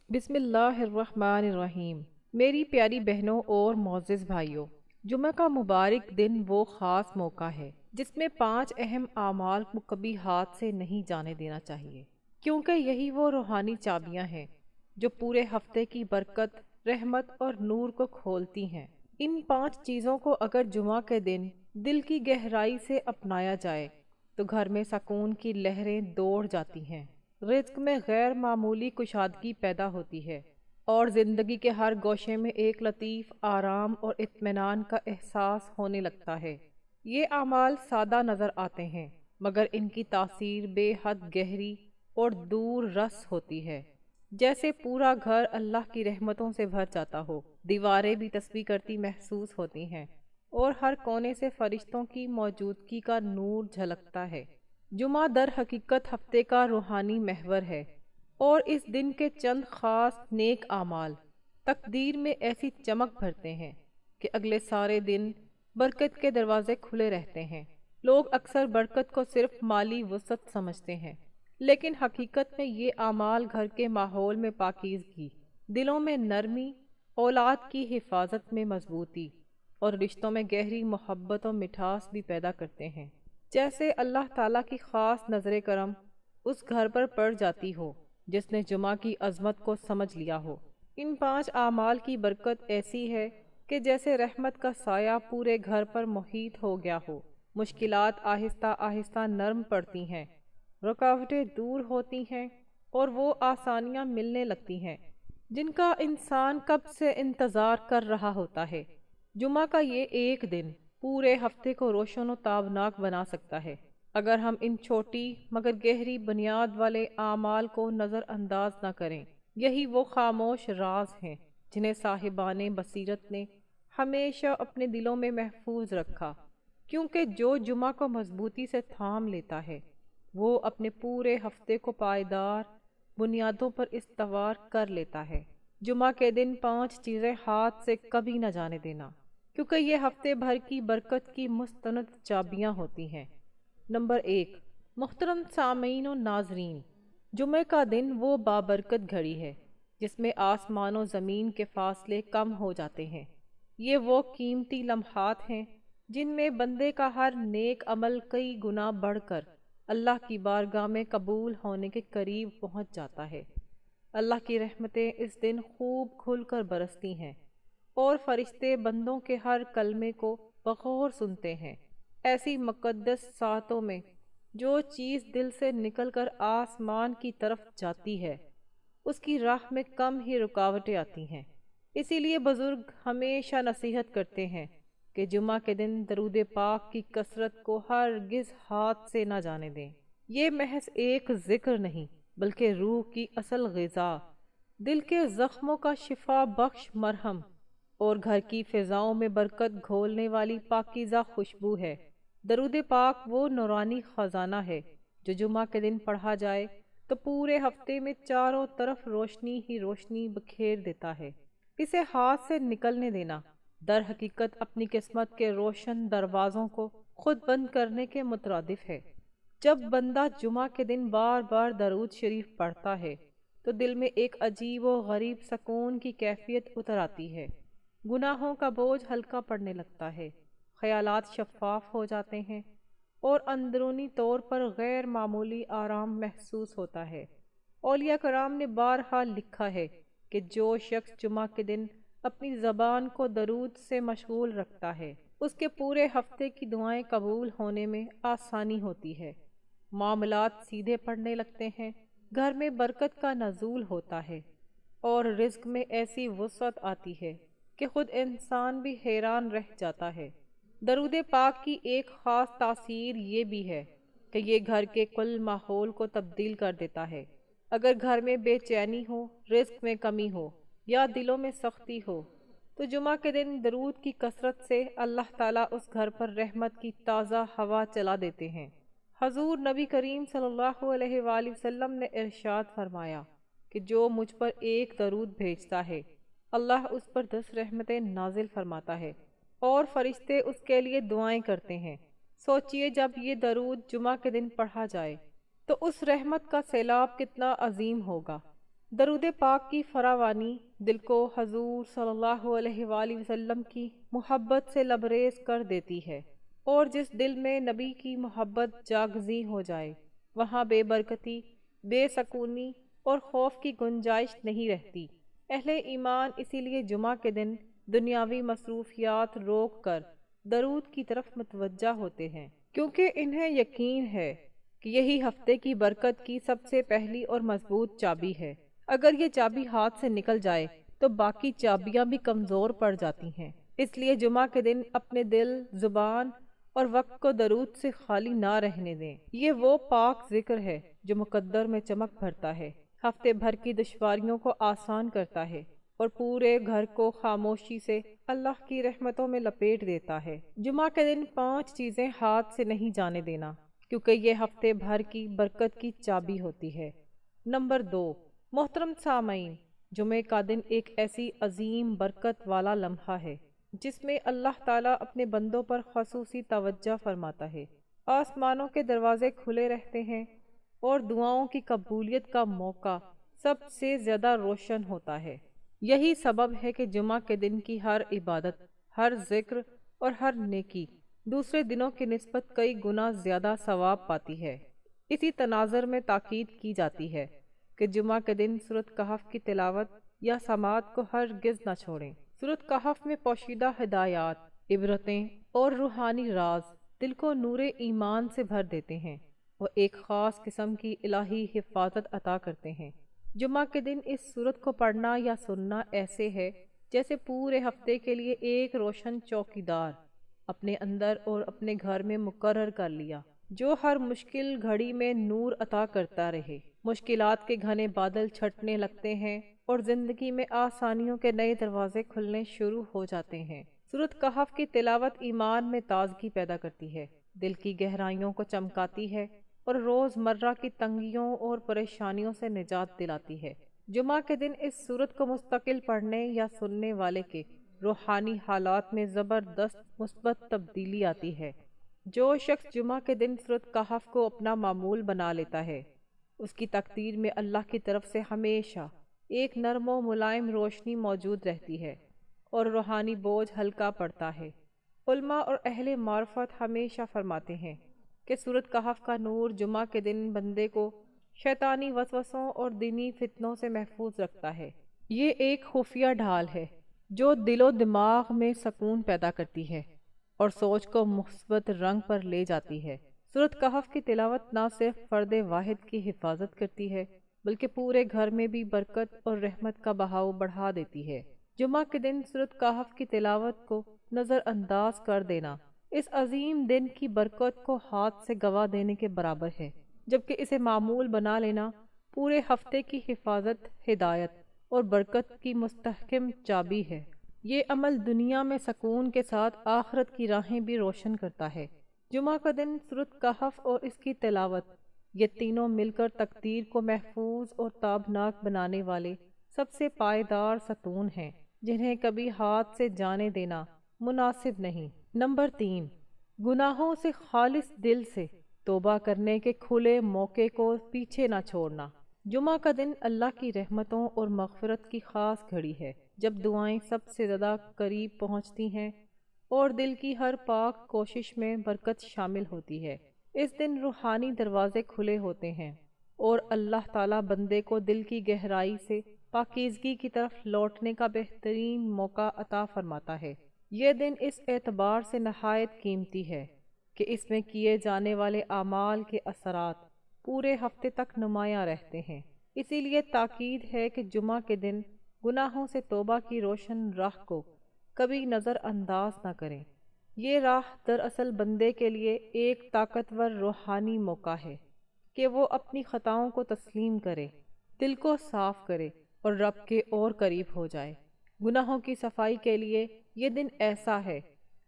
بسم اللہ الرحمن الرحیم۔ میری پیاری بہنوں اور معزز بھائیوں، جمعہ کا مبارک دن وہ خاص موقع ہے جس میں 5 اہم اعمال کو کبھی ہاتھ سے نہیں جانے دینا چاہیے، کیونکہ یہی وہ روحانی چابیاں ہیں جو پورے ہفتے کی برکت، رحمت اور نور کو کھولتی ہیں۔ ان 5 چیزوں کو اگر جمعہ کے دن دل کی گہرائی سے اپنایا جائے تو گھر میں سکون کی لہریں دوڑ جاتی ہیں، رزق میں غیر معمولی کشادگی پیدا ہوتی ہے اور زندگی کے ہر گوشے میں ایک لطیف آرام اور اطمینان کا احساس ہونے لگتا ہے۔ یہ اعمال سادہ نظر آتے ہیں، مگر ان کی تاثیر بے حد گہری اور دور رس ہوتی ہے۔ جیسے پورا گھر اللہ کی رحمتوں سے بھر جاتا ہو، دیواریں بھی تسبیح کرتی محسوس ہوتی ہیں اور ہر کونے سے فرشتوں کی موجودگی کا نور جھلکتا ہے۔ جمعہ در حقیقت ہفتے کا روحانی محور ہے، اور اس دن کے چند خاص نیک اعمال تقدیر میں ایسی چمک بھرتے ہیں کہ اگلے سارے دن برکت کے دروازے کھلے رہتے ہیں۔ لوگ اکثر برکت کو صرف مالی وسعت سمجھتے ہیں، لیکن حقیقت میں یہ اعمال گھر کے ماحول میں پاکیزگی، دلوں میں نرمی، اولاد کی حفاظت میں مضبوطی اور رشتوں میں گہری محبت و مٹھاس بھی پیدا کرتے ہیں۔ جیسے اللہ تعالیٰ کی خاص نظر کرم اس گھر پر پڑ جاتی ہو جس نے جمعہ کی عظمت کو سمجھ لیا ہو۔ ان 5 اعمال کی برکت ایسی ہے کہ جیسے رحمت کا سایہ پورے گھر پر محیط ہو گیا ہو، مشکلات آہستہ آہستہ نرم پڑتی ہیں، رکاوٹیں دور ہوتی ہیں اور وہ آسانیاں ملنے لگتی ہیں جن کا انسان کب سے انتظار کر رہا ہوتا ہے۔ جمعہ کا یہ ایک دن پورے ہفتے کو روشن و تابناک بنا سکتا ہے اگر ہم ان چھوٹی مگر گہری بنیاد والے اعمال کو نظر انداز نہ کریں۔ یہی وہ خاموش راز ہیں جنہیں صاحبان بصیرت نے ہمیشہ اپنے دلوں میں محفوظ رکھا، کیونکہ جو جمعہ کو مضبوطی سے تھام لیتا ہے وہ اپنے پورے ہفتے کو پائیدار بنیادوں پر استوار کر لیتا ہے۔ جمعہ کے دن 5 چیزیں ہاتھ سے کبھی نہ جانے دینا، کیونکہ یہ ہفتے بھر کی برکت کی مستند چابیاں ہوتی ہیں۔ نمبر 1، محترم سامعین و ناظرین، جمعہ کا دن وہ بابرکت گھڑی ہے جس میں آسمان و زمین کے فاصلے کم ہو جاتے ہیں۔ یہ وہ قیمتی لمحات ہیں جن میں بندے کا ہر نیک عمل کئی گنا بڑھ کر اللہ کی بارگاہ میں قبول ہونے کے قریب پہنچ جاتا ہے۔ اللہ کی رحمتیں اس دن خوب کھل کر برستی ہیں اور فرشتے بندوں کے ہر کلمے کو بغور سنتے ہیں۔ ایسی مقدس ساعتوں میں جو چیز دل سے نکل کر آسمان کی طرف جاتی ہے اس کی راہ میں کم ہی رکاوٹیں آتی ہیں۔ اسی لیے بزرگ ہمیشہ نصیحت کرتے ہیں کہ جمعہ کے دن درود پاک کی کثرت کو ہرگز ہاتھ سے نہ جانے دیں۔ یہ محض ایک ذکر نہیں بلکہ روح کی اصل غذا، دل کے زخموں کا شفا بخش مرہم اور گھر کی فضاؤں میں برکت گھولنے والی پاکیزہ خوشبو ہے۔ درود پاک وہ نورانی خزانہ ہے جو جمعہ کے دن پڑھا جائے تو پورے ہفتے میں چاروں طرف روشنی ہی روشنی بکھیر دیتا ہے۔ اسے ہاتھ سے نکلنے دینا در حقیقت اپنی قسمت کے روشن دروازوں کو خود بند کرنے کے مترادف ہے۔ جب بندہ جمعہ کے دن بار بار درود شریف پڑھتا ہے تو دل میں ایک عجیب و غریب سکون کی کیفیت اتر آتی ہے، گناہوں کا بوجھ ہلکا پڑنے لگتا ہے، خیالات شفاف ہو جاتے ہیں اور اندرونی طور پر غیر معمولی آرام محسوس ہوتا ہے۔ اولیاء کرام نے بارہا لکھا ہے کہ جو شخص جمعہ کے دن اپنی زبان کو درود سے مشغول رکھتا ہے اس کے پورے ہفتے کی دعائیں قبول ہونے میں آسانی ہوتی ہے، معاملات سیدھے پڑنے لگتے ہیں، گھر میں برکت کا نزول ہوتا ہے اور رزق میں ایسی وسعت آتی ہے کہ خود انسان بھی حیران رہ جاتا ہے۔ درود پاک کی ایک خاص تاثیر یہ بھی ہے کہ یہ گھر کے کل ماحول کو تبدیل کر دیتا ہے۔ اگر گھر میں بے چینی ہو، رزق میں کمی ہو یا دلوں میں سختی ہو تو جمعہ کے دن درود کی کثرت سے اللہ تعالیٰ اس گھر پر رحمت کی تازہ ہوا چلا دیتے ہیں۔ حضور نبی کریم صلی اللہ علیہ وآلہ وسلم نے ارشاد فرمایا کہ جو مجھ پر ایک درود بھیجتا ہے اللہ اس پر 10 رحمتیں نازل فرماتا ہے اور فرشتے اس کے لیے دعائیں کرتے ہیں۔ سوچئے جب یہ درود جمعہ کے دن پڑھا جائے تو اس رحمت کا سیلاب کتنا عظیم ہوگا۔ درود پاک کی فراوانی دل کو حضور صلی اللہ علیہ وآلہ وسلم کی محبت سے لبریز کر دیتی ہے، اور جس دل میں نبی کی محبت جاگزیں ہو جائے وہاں بے برکتی، بے سکونی اور خوف کی گنجائش نہیں رہتی۔ اہل ایمان اسی لیے جمعہ کے دن دنیاوی مصروفیات روک کر درود کی طرف متوجہ ہوتے ہیں، کیونکہ انہیں یقین ہے کہ یہی ہفتے کی برکت کی سب سے پہلی اور مضبوط چابی ہے۔ اگر یہ چابی ہاتھ سے نکل جائے تو باقی چابیاں بھی کمزور پڑ جاتی ہیں۔ اس لیے جمعہ کے دن اپنے دل، زبان اور وقت کو درود سے خالی نہ رہنے دیں۔ یہ وہ پاک ذکر ہے جو مقدر میں چمک بھرتا ہے، ہفتے بھر کی دشواریوں کو آسان کرتا ہے اور پورے گھر کو خاموشی سے اللہ کی رحمتوں میں لپیٹ دیتا ہے۔ جمعہ کے دن 5 چیزیں ہاتھ سے نہیں جانے دینا، کیونکہ یہ ہفتے بھر کی برکت کی چابی ہوتی ہے۔ نمبر 2، محترم سامعین، جمعہ کا دن ایک ایسی عظیم برکت والا لمحہ ہے جس میں اللہ تعالیٰ اپنے بندوں پر خصوصی توجہ فرماتا ہے۔ آسمانوں کے دروازے کھلے رہتے ہیں اور دعاؤں کی قبولیت کا موقع سب سے زیادہ روشن ہوتا ہے۔ یہی سبب ہے کہ جمعہ کے دن کی ہر عبادت، ہر ذکر اور ہر نیکی دوسرے دنوں کی نسبت کئی گنا زیادہ ثواب پاتی ہے۔ اسی تناظر میں تاکید کی جاتی ہے کہ جمعہ کے دن سورۃ کہف کی تلاوت یا سماعت کو ہرگز نہ چھوڑیں۔ سورۃ کہف میں پوشیدہ ہدایات، عبرتیں اور روحانی راز دل کو نور ایمان سے بھر دیتے ہیں اور ایک خاص قسم کی الہی حفاظت عطا کرتے ہیں۔ جمعہ کے دن اس سورت کو پڑھنا یا سننا ایسے ہے جیسے پورے ہفتے کے لیے ایک روشن چوکیدار اپنے اندر اور اپنے گھر میں مقرر کر لیا، جو ہر مشکل گھڑی میں نور عطا کرتا رہے۔ مشکلات کے گھنے بادل چھٹنے لگتے ہیں اور زندگی میں آسانیوں کے نئے دروازے کھلنے شروع ہو جاتے ہیں۔ سورۃ کہف کی تلاوت ایمان میں تازگی پیدا کرتی ہے، دل کی گہرائیوں کو چمکاتی ہے اور روز مرہ کی تنگیوں اور پریشانیوں سے نجات دلاتی ہے۔ جمعہ کے دن اس سورت کو مستقل پڑھنے یا سننے والے کے روحانی حالات میں زبردست مثبت تبدیلی آتی ہے۔ جو شخص جمعہ کے دن سورۃ کہف کو اپنا معمول بنا لیتا ہے، اس کی تقدیر میں اللہ کی طرف سے ہمیشہ ایک نرم و ملائم روشنی موجود رہتی ہے اور روحانی بوجھ ہلکا پڑتا ہے۔ علماء اور اہل معرفت ہمیشہ فرماتے ہیں کہ سورۃ کہف کا نور جمعہ کے دن بندے کو شیطانی وسوسوں اور دینی فتنوں سے محفوظ رکھتا ہے۔ یہ ایک خفیہ ڈھال ہے جو دل و دماغ میں سکون پیدا کرتی ہے اور سوچ کو مثبت رنگ پر لے جاتی ہے۔ سورۃ کہف کی تلاوت نہ صرف فرد واحد کی حفاظت کرتی ہے بلکہ پورے گھر میں بھی برکت اور رحمت کا بہاؤ بڑھا دیتی ہے۔ جمعہ کے دن سورۃ کہف کی تلاوت کو نظر انداز کر دینا اس عظیم دن کی برکت کو ہاتھ سے گوا دینے کے برابر ہے، جبکہ اسے معمول بنا لینا پورے ہفتے کی حفاظت، ہدایت اور برکت کی مستحکم چابی ہے۔ یہ عمل دنیا میں سکون کے ساتھ آخرت کی راہیں بھی روشن کرتا ہے۔ جمعہ کا دن سورۃ کہف اور اس کی تلاوت، یہ تینوں مل کر تقدیر کو محفوظ اور تابناک بنانے والے سب سے پائیدار ستون ہیں، جنہیں کبھی ہاتھ سے جانے دینا مناسب نہیں۔ نمبر 3، گناہوں سے خالص دل سے توبہ کرنے کے کھلے موقع کو پیچھے نہ چھوڑنا۔ جمعہ کا دن اللہ کی رحمتوں اور مغفرت کی خاص گھڑی ہے، جب دعائیں سب سے زیادہ قریب پہنچتی ہیں اور دل کی ہر پاک کوشش میں برکت شامل ہوتی ہے۔ اس دن روحانی دروازے کھلے ہوتے ہیں اور اللہ تعالیٰ بندے کو دل کی گہرائی سے پاکیزگی کی طرف لوٹنے کا بہترین موقع عطا فرماتا ہے۔ یہ دن اس اعتبار سے نہایت قیمتی ہے کہ اس میں کیے جانے والے اعمال کے اثرات پورے ہفتے تک نمایاں رہتے ہیں۔ اسی لیے تاکید ہے کہ جمعہ کے دن گناہوں سے توبہ کی روشن راہ کو کبھی نظر انداز نہ کریں۔ یہ راہ دراصل بندے کے لیے ایک طاقتور روحانی موقع ہے کہ وہ اپنی خطاؤں کو تسلیم کرے، دل کو صاف کرے اور رب کے اور قریب ہو جائے۔ گناہوں کی صفائی کے لیے یہ دن ایسا ہے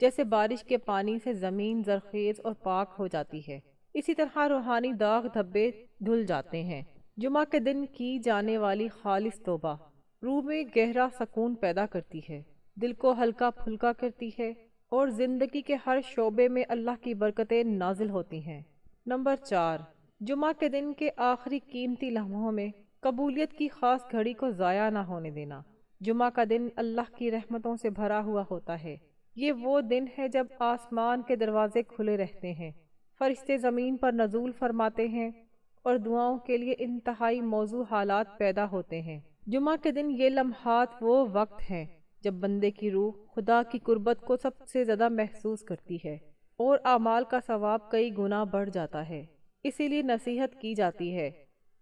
جیسے بارش کے پانی سے زمین زرخیز اور پاک ہو جاتی ہے، اسی طرح روحانی داغ دھبے دھل جاتے ہیں۔ جمعہ کے دن کی جانے والی خالص توبہ روح میں گہرا سکون پیدا کرتی ہے، دل کو ہلکا پھلکا کرتی ہے اور زندگی کے ہر شعبے میں اللہ کی برکتیں نازل ہوتی ہیں۔ نمبر 4، جمعہ کے دن کے آخری قیمتی لمحوں میں قبولیت کی خاص گھڑی کو ضائع نہ ہونے دینا۔ جمعہ کا دن اللہ کی رحمتوں سے بھرا ہوا ہوتا ہے۔ یہ وہ دن ہے جب آسمان کے دروازے کھلے رہتے ہیں، فرشتے زمین پر نزول فرماتے ہیں اور دعاؤں کے لیے انتہائی موزوں حالات پیدا ہوتے ہیں۔ جمعہ کے دن یہ لمحات وہ وقت ہیں جب بندے کی روح خدا کی قربت کو سب سے زیادہ محسوس کرتی ہے اور اعمال کا ثواب کئی گنا بڑھ جاتا ہے۔ اسی لیے نصیحت کی جاتی ہے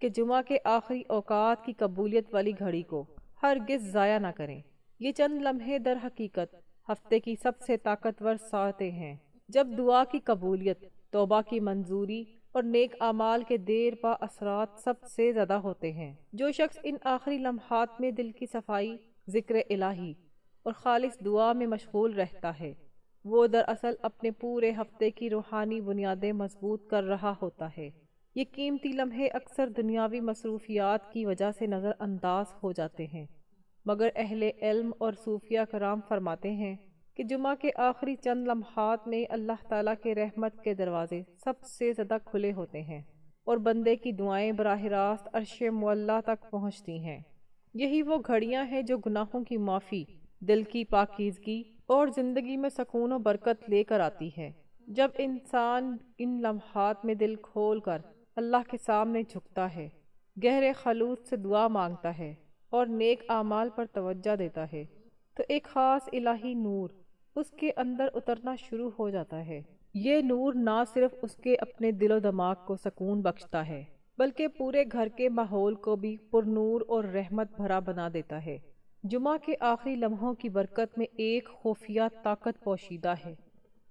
کہ جمعہ کے آخری اوقات کی قبولیت والی گھڑی کو ہرگز ضائع نہ کریں۔ یہ چند لمحے در حقیقت ہفتے کی سب سے طاقتور ساعتیں ہیں، جب دعا کی قبولیت، توبہ کی منظوری اور نیک اعمال کے دیر پا اثرات سب سے زیادہ ہوتے ہیں۔ جو شخص ان آخری لمحات میں دل کی صفائی، ذکر الہی اور خالص دعا میں مشغول رہتا ہے، وہ دراصل اپنے پورے ہفتے کی روحانی بنیادیں مضبوط کر رہا ہوتا ہے۔ یہ قیمتی لمحے اکثر دنیاوی مصروفیات کی وجہ سے نظر انداز ہو جاتے ہیں، مگر اہل علم اور صوفیہ کرام فرماتے ہیں کہ جمعہ کے آخری چند لمحات میں اللہ تعالیٰ کے رحمت کے دروازے سب سے زیادہ کھلے ہوتے ہیں اور بندے کی دعائیں براہ راست عرش معلیٰ تک پہنچتی ہیں۔ یہی وہ گھڑیاں ہیں جو گناہوں کی معافی، دل کی پاکیزگی اور زندگی میں سکون و برکت لے کر آتی ہے۔ جب انسان ان لمحات میں دل کھول کر اللہ کے سامنے جھکتا ہے، گہرے خلوص سے دعا مانگتا ہے اور نیک اعمال پر توجہ دیتا ہے، تو ایک خاص الہی نور اس کے اندر اترنا شروع ہو جاتا ہے۔ یہ نور نہ صرف اس کے اپنے دل و دماغ کو سکون بخشتا ہے، بلکہ پورے گھر کے ماحول کو بھی پر نور اور رحمت بھرا بنا دیتا ہے۔ جمعہ کے آخری لمحوں کی برکت میں ایک خفیہ طاقت پوشیدہ ہے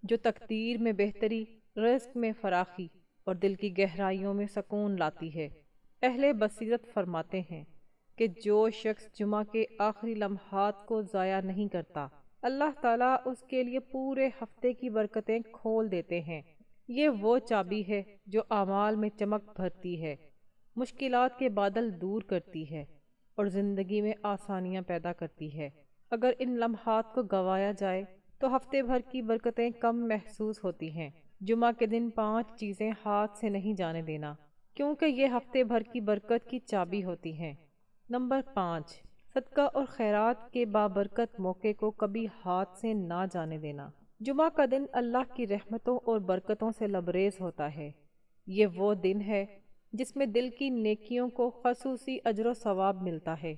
جو تقدیر میں بہتری، رزق میں فراخی اور دل کی گہرائیوں میں سکون لاتی ہے۔ اہل بصیرت فرماتے ہیں کہ جو شخص جمعہ کے آخری لمحات کو ضائع نہیں کرتا، اللہ تعالیٰ اس کے لیے پورے ہفتے کی برکتیں کھول دیتے ہیں۔ یہ وہ چابی ہے جو اعمال میں چمک بھرتی ہے، مشکلات کے بادل دور کرتی ہے اور زندگی میں آسانیاں پیدا کرتی ہے۔ اگر ان لمحات کو گوایا جائے تو ہفتے بھر کی برکتیں کم محسوس ہوتی ہیں۔ جمعہ کے دن 5 چیزیں ہاتھ سے نہیں جانے دینا، کیونکہ یہ ہفتے بھر کی برکت کی چابی ہوتی ہیں۔ نمبر 5، صدقہ اور خیرات کے بابرکت موقع کو کبھی ہاتھ سے نہ جانے دینا۔ جمعہ کا دن اللہ کی رحمتوں اور برکتوں سے لبریز ہوتا ہے۔ یہ وہ دن ہے جس میں دل کی نیکیوں کو خصوصی اجر و ثواب ملتا ہے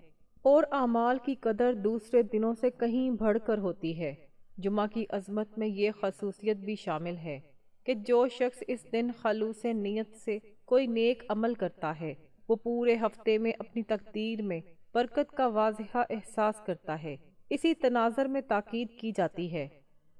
اور اعمال کی قدر دوسرے دنوں سے کہیں بڑھ کر ہوتی ہے۔ جمعہ کی عظمت میں یہ خصوصیت بھی شامل ہے کہ جو شخص اس دن خلوص نیت سے کوئی نیک عمل کرتا ہے، وہ پورے ہفتے میں اپنی تقدیر میں برکت کا واضح احساس کرتا ہے۔ اسی تناظر میں تاکید کی جاتی ہے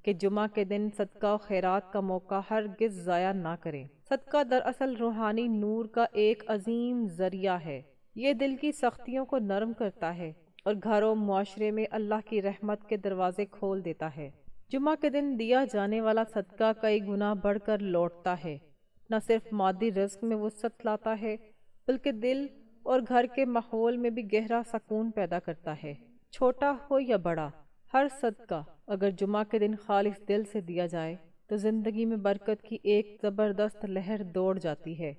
کہ جمعہ کے دن صدقہ و خیرات کا موقع ہرگز ضائع نہ کریں۔ صدقہ دراصل روحانی نور کا ایک عظیم ذریعہ ہے۔ یہ دل کی سختیوں کو نرم کرتا ہے اور گھر و معاشرے میں اللہ کی رحمت کے دروازے کھول دیتا ہے۔ جمعہ کے دن دیا جانے والا صدقہ کئی گنا بڑھ کر لوٹتا ہے، نہ صرف مادی رزق میں وسعت لاتا ہے بلکہ دل اور گھر کے ماحول میں بھی گہرا سکون پیدا کرتا ہے۔ چھوٹا ہو یا بڑا، ہر صدقہ اگر جمعہ کے دن خالص دل سے دیا جائے تو زندگی میں برکت کی ایک زبردست لہر دوڑ جاتی ہے۔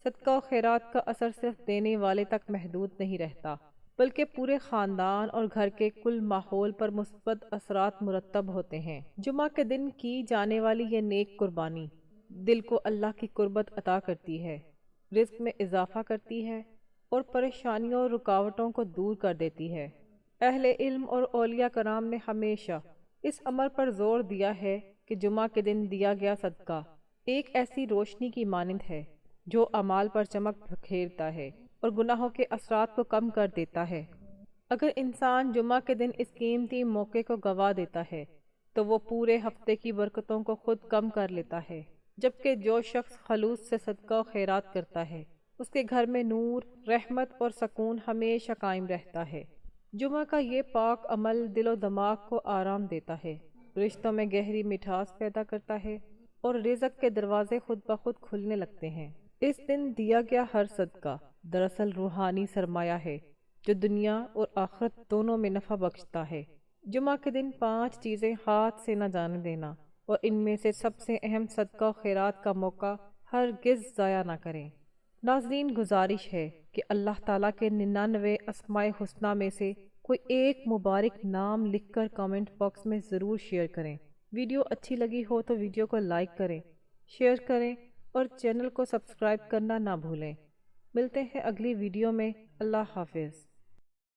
صدقہ و خیرات کا اثر صرف دینے والے تک محدود نہیں رہتا، بلکہ پورے خاندان اور گھر کے کل ماحول پر مثبت اثرات مرتب ہوتے ہیں۔ جمعہ کے دن کی جانے والی یہ نیک قربانی دل کو اللہ کی قربت عطا کرتی ہے، رزق میں اضافہ کرتی ہے اور پریشانیوں اور رکاوٹوں کو دور کر دیتی ہے۔ اہل علم اور اولیاء کرام نے ہمیشہ اس امر پر زور دیا ہے کہ جمعہ کے دن دیا گیا صدقہ ایک ایسی روشنی کی مانند ہے جو اعمال پر چمک بکھیرتا ہے اور گناہوں کے اثرات کو کم کر دیتا ہے۔ اگر انسان جمعہ کے دن اس قیمتی موقع کو گنوا دیتا ہے تو وہ پورے ہفتے کی برکتوں کو خود کم کر لیتا ہے، جبکہ جو شخص خلوص سے صدقہ و خیرات کرتا ہے اس کے گھر میں نور، رحمت اور سکون ہمیشہ قائم رہتا ہے۔ جمعہ کا یہ پاک عمل دل و دماغ کو آرام دیتا ہے، رشتوں میں گہری مٹھاس پیدا کرتا ہے اور رزق کے دروازے خود بخود کھلنے لگتے ہیں۔ اس دن دیا گیا ہر صدقہ دراصل روحانی سرمایہ ہے جو دنیا اور آخرت دونوں میں نفع بخشتا ہے۔ جمعہ کے دن 5 چیزیں ہاتھ سے نہ جانے دینا، اور ان میں سے سب سے اہم صدقہ و خیرات کا موقع ہرگز ضائع نہ کریں۔ ناظرین گزارش ہے کہ اللہ تعالیٰ کے 99 اسماء حسنہ میں سے کوئی ایک مبارک نام لکھ کر کامنٹ باکس میں ضرور شیئر کریں۔ ویڈیو اچھی لگی ہو تو ویڈیو کو لائک کریں، شیئر کریں اور چینل کو سبسکرائب کرنا نہ بھولیں۔ ملتے ہیں اگلی ویڈیو میں۔ اللہ حافظ۔